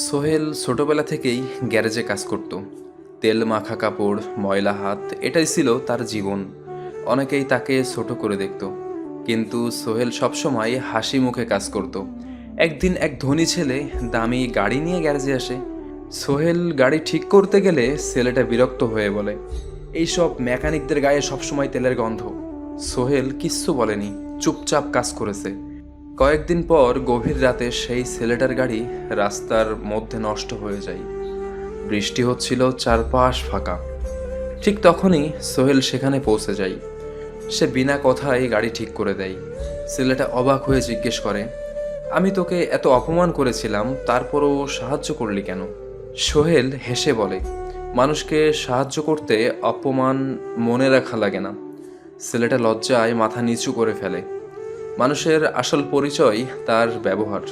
সোহেল ছোটবেলা থেকেই গ্যারেজে কাজ করত। তেল মাখা কাপড়, ময়লা হাত, এটাই ছিল তার জীবন। অনেকেই তাকে ছোট করে দেখত, কিন্তু সোহেল সবসময় হাসি মুখে কাজ করত। একদিন এক ধনী ছেলে দামি গাড়ি নিয়ে গ্যারেজে আসে। সোহেল গাড়ি ঠিক করতে গেলে ছেলেটা বিরক্ত হয়ে বলে, এইসব মেকানিকদের গায়ে সবসময় তেলের গন্ধ। সোহেল কিচ্ছু বলেনি, চুপচাপ কাজ করেছে। কয়েকদিন পর গভীর রাতে সেই ছেলেটার গাড়ি রাস্তার মধ্যে নষ্ট হয়ে যায়। বৃষ্টি হচ্ছিল, চারপাশ ফাঁকা। ঠিক তখনই সোহেল সেখানে পৌঁছে যায়। সে বিনা কথায় গাড়ি ঠিক করে দেয়। ছেলেটা অবাক হয়ে জিজ্ঞেস করে, আমি তোকে এত অপমান করেছিলাম, তারপরও সাহায্য করলি কেন? সোহেল হেসে বলে, মানুষকে সাহায্য করতে অপমান মনে রাখা লাগে না। ছেলেটা লজ্জায় মাথা নিচু করে ফেলে। মানুষের আসল পরিচয় তার ব্যবহার।